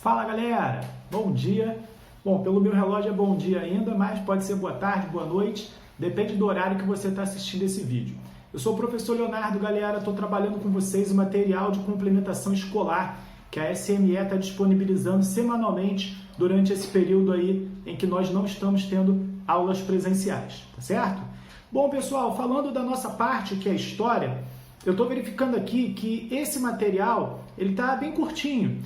Fala galera, bom dia. Bom, pelo meu relógio é bom dia ainda, mas pode ser boa tarde, boa noite, depende do horário que você está assistindo esse vídeo. Eu sou o professor Leonardo, galera, estou trabalhando com vocês o material de complementação escolar que a SME está disponibilizando semanalmente durante esse período aí em que nós não estamos tendo aulas presenciais, tá certo? Bom, pessoal, falando da nossa parte, que é a história, eu estou verificando aqui que esse material ele está bem curtinho.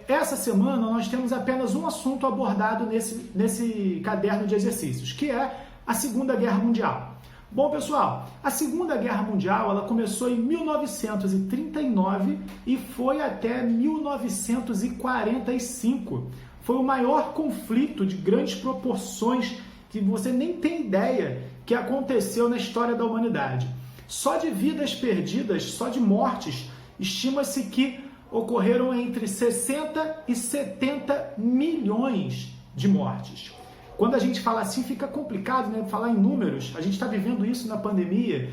Essa semana nós temos apenas um assunto abordado nesse caderno de exercícios, que é a Segunda Guerra Mundial. Bom, pessoal, a Segunda Guerra Mundial ela começou em 1939 e foi até 1945. Foi o maior conflito de grandes proporções que você nem tem ideia que aconteceu na história da humanidade. Só de vidas perdidas, só de mortes, estima-se que ocorreram entre 60 e 70 milhões de mortes. Quando a gente fala assim, fica complicado, né? Falar em números. A gente está vivendo isso na pandemia.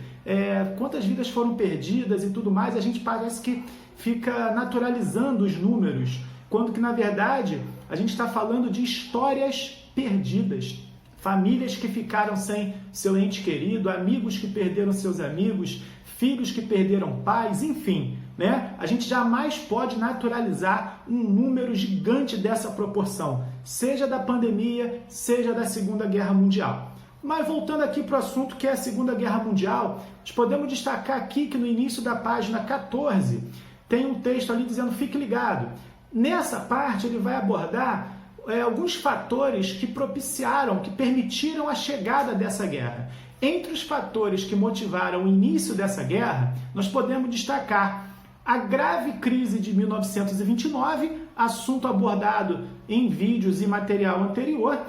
Quantas vidas foram perdidas e tudo mais, a gente parece que fica naturalizando os números, quando que, na verdade, a gente está falando de histórias perdidas. Famílias que ficaram sem seu ente querido, amigos que perderam seus amigos, filhos que perderam pais, enfim, né? A gente jamais pode naturalizar um número gigante dessa proporção, seja da pandemia, seja da Segunda Guerra Mundial. Mas voltando aqui para o assunto que é a Segunda Guerra Mundial, nós podemos destacar aqui que no início da página 14 tem um texto ali dizendo fique ligado. Nessa parte ele vai abordar alguns fatores que propiciaram, que permitiram a chegada dessa guerra. Entre os fatores que motivaram o início dessa guerra, nós podemos destacar a grave crise de 1929, assunto abordado em vídeos e material anterior.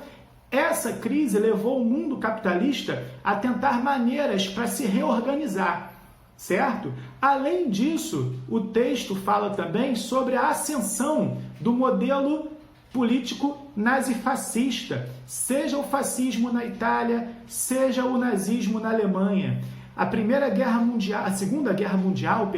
Essa crise levou o mundo capitalista a tentar maneiras para se reorganizar, certo? Além disso, o texto fala também sobre a ascensão do modelo político nazifascista, seja o fascismo na Itália, seja o nazismo na Alemanha. A Segunda Guerra Mundial,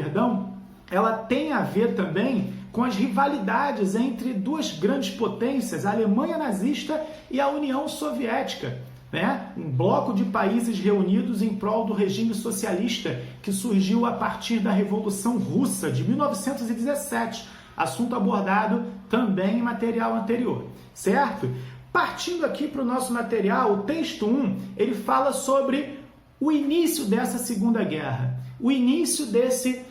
ela tem a ver também com as rivalidades entre duas grandes potências, a Alemanha nazista e a União Soviética, né? Um bloco de países reunidos em prol do regime socialista que surgiu a partir da Revolução Russa de 1917, assunto abordado também em material anterior, certo? Partindo aqui para o nosso material, o texto 1, ele fala sobre o início dessa Segunda Guerra, o início desse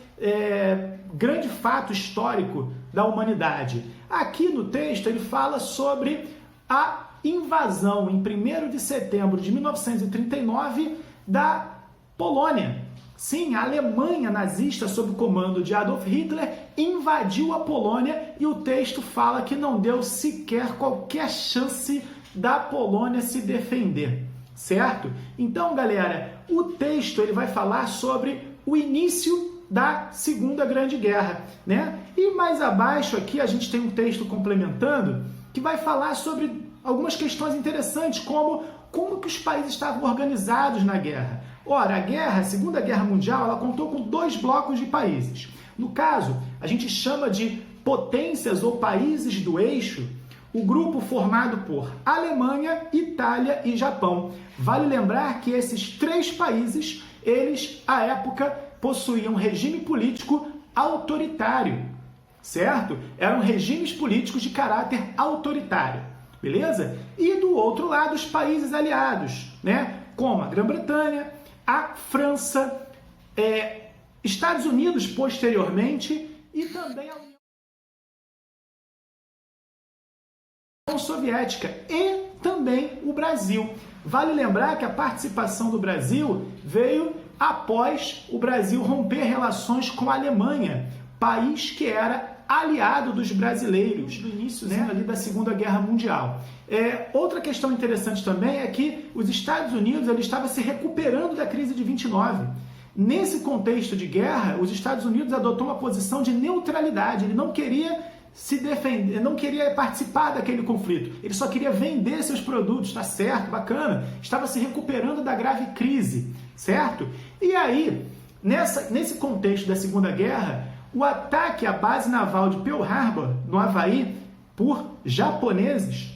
grande fato histórico da humanidade. Aqui no texto ele fala sobre a invasão em 1º de setembro de 1939 da Polônia. Sim, a Alemanha nazista, sob o comando de Adolf Hitler, invadiu a Polônia e o texto fala que não deu sequer qualquer chance da Polônia se defender, certo? Então, galera, o texto ele vai falar sobre o início da Segunda Grande Guerra, né? E mais abaixo aqui a gente tem um texto complementando que vai falar sobre algumas questões interessantes, como que os países estavam organizados na guerra. Ora, a Segunda Guerra Mundial, ela contou com 2 blocos de países. No caso, a gente chama de potências ou países do eixo, o grupo formado por Alemanha, Itália e Japão. Vale lembrar que esses 3 países, eles, à época, possuíam um regime político autoritário, certo? Eram regimes políticos de caráter autoritário, beleza? E do outro lado, os países aliados, né? Como a Grã-Bretanha, a França, Estados Unidos posteriormente e também a União Soviética e também o Brasil. Vale lembrar que a participação do Brasil veio após o Brasil romper relações com a Alemanha, país que era aliado dos brasileiros no início, né, ali da Segunda Guerra Mundial. Outra questão interessante também é que os Estados Unidos estavam se recuperando da crise de 29. Nesse contexto de guerra, os Estados Unidos adotou uma posição de neutralidade. Ele não queria se defender, não queria participar daquele conflito. Ele só queria vender seus produtos, tá certo, bacana. Estava se recuperando da grave crise, certo? E aí, nesse contexto da Segunda Guerra, o ataque à base naval de Pearl Harbor, no Havaí, por japoneses,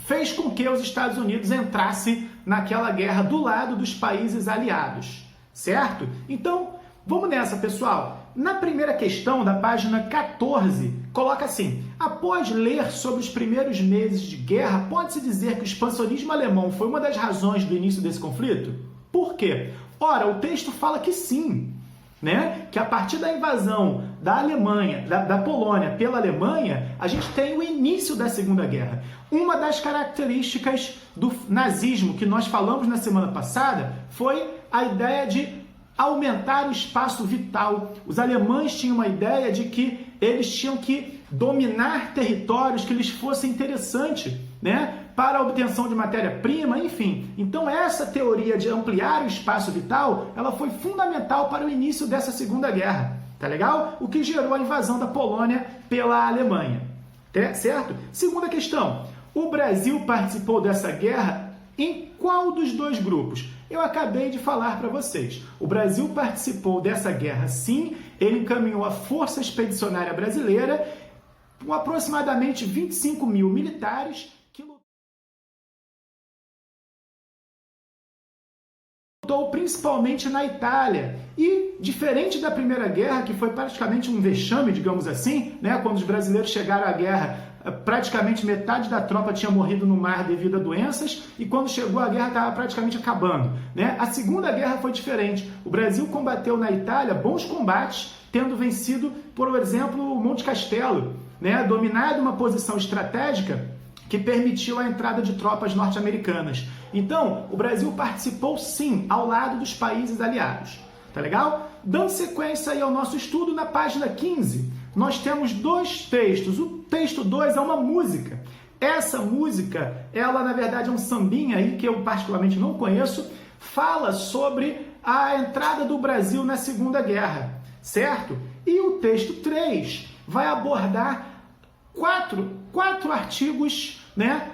fez com que os Estados Unidos entrassem naquela guerra do lado dos países aliados, certo? Então, vamos nessa, pessoal. Na primeira questão, da página 14, coloca assim: após ler sobre os primeiros meses de guerra, pode-se dizer que o expansionismo alemão foi uma das razões do início desse conflito? Por quê? Ora, o texto fala que sim, né? Que a partir da invasão da Alemanha, da Polônia pela Alemanha, a gente tem o início da Segunda Guerra. Uma das características do nazismo que nós falamos na semana passada foi a ideia de aumentar o espaço vital. Os alemães tinham uma ideia de que eles tinham que dominar territórios que lhes fossem interessantes, né, para a obtenção de matéria-prima, enfim. Então essa teoria de ampliar o espaço vital, ela foi fundamental para o início dessa Segunda Guerra, tá legal? O que gerou a invasão da Polônia pela Alemanha, certo? Segunda questão: o Brasil participou dessa guerra em qual dos dois grupos? Eu acabei de falar para vocês. O Brasil participou dessa guerra, sim. Ele encaminhou a Força Expedicionária Brasileira com aproximadamente 25 mil militares que lutou principalmente na Itália. E, diferente da Primeira Guerra, que foi praticamente um vexame, digamos assim, né, quando os brasileiros chegaram à guerra, praticamente metade da tropa tinha morrido no mar devido a doenças, e quando chegou a guerra estava praticamente acabando, né? A Segunda Guerra foi diferente. O Brasil combateu na Itália bons combates, tendo vencido, por exemplo, o Monte Castelo, né? Dominado uma posição estratégica que permitiu a entrada de tropas norte-americanas. Então, o Brasil participou sim, ao lado dos países aliados. Tá legal? Dando sequência aí ao nosso estudo, na página 15, nós temos dois textos. O texto 2 é uma música. Essa música, ela na verdade é um sambinha aí que eu particularmente não conheço, fala sobre a entrada do Brasil na Segunda Guerra, certo? E o texto 3 vai abordar quatro artigos, né,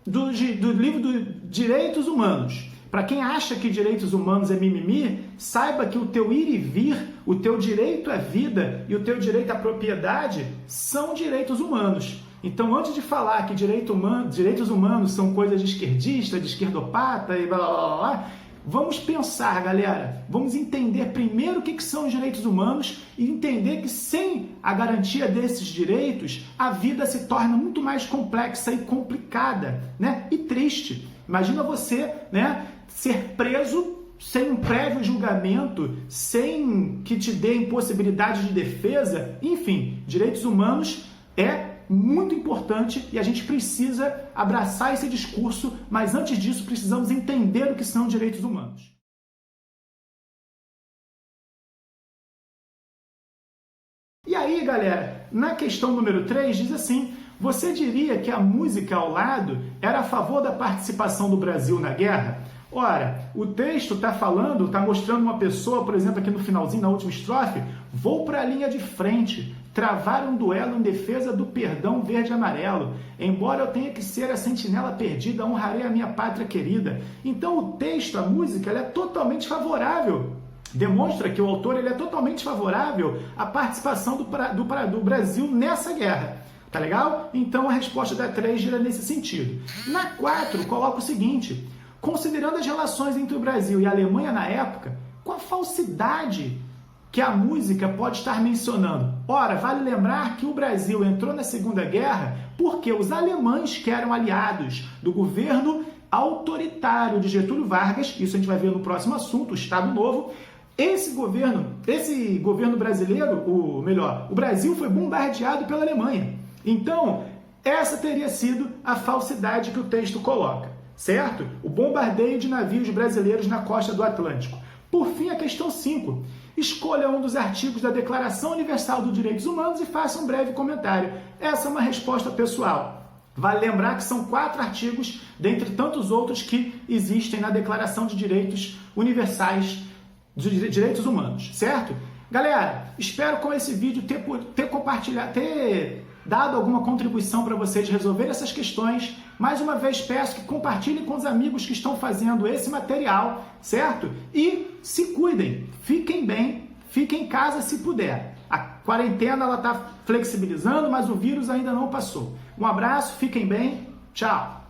do livro dos Direitos Humanos. Para quem acha que direitos humanos é mimimi, saiba que o teu ir e vir, o teu direito à vida e o teu direito à propriedade são direitos humanos. Então, antes de falar que direitos humanos são coisas de esquerdista, de esquerdopata e blá blá blá blá, vamos pensar, galera. Vamos entender primeiro o que são os direitos humanos e entender que sem a garantia desses direitos, a vida se torna muito mais complexa e complicada, né? E triste. Imagina você, né, ser preso sem um prévio julgamento, sem que te dê impossibilidade de defesa. Enfim, direitos humanos é muito importante e a gente precisa abraçar esse discurso, mas antes disso precisamos entender o que são direitos humanos. E aí, galera, na questão número 3 diz assim: você diria que a música ao lado era a favor da participação do Brasil na guerra? Ora, o texto está falando, está mostrando uma pessoa, por exemplo, aqui no finalzinho, na última estrofe: vou para a linha de frente, travar um duelo em defesa do perdão verde e amarelo. Embora eu tenha que ser a sentinela perdida, honrarei a minha pátria querida. Então o texto, a música, ela é totalmente favorável. Demonstra que o autor ele é totalmente favorável à participação do Brasil nessa guerra. Tá legal? Então a resposta da 3 gira nesse sentido. Na 4, coloca o seguinte: considerando as relações entre o Brasil e a Alemanha na época, qual a falsidade que a música pode estar mencionando? Ora, vale lembrar que o Brasil entrou na Segunda Guerra porque os alemães, que eram aliados do governo autoritário de Getúlio Vargas, isso a gente vai ver no próximo assunto, o Estado Novo. Esse governo brasileiro, o Brasil foi bombardeado pela Alemanha. Então, essa teria sido a falsidade que o texto coloca, certo? O bombardeio de navios brasileiros na costa do Atlântico. Por fim, a questão 5. Escolha um dos artigos da Declaração Universal dos Direitos Humanos e faça um breve comentário. Essa é uma resposta pessoal. Vale lembrar que são 4 artigos, dentre tantos outros que existem na Declaração de Direitos Universais dos Direitos Humanos, certo? Galera, espero com esse vídeo ter dado alguma contribuição para vocês resolver essas questões. Mais uma vez peço que compartilhem com os amigos que estão fazendo esse material, certo? E se cuidem, fiquem bem, fiquem em casa se puder. A quarentena ela está flexibilizando, mas o vírus ainda não passou. Um abraço, fiquem bem, tchau!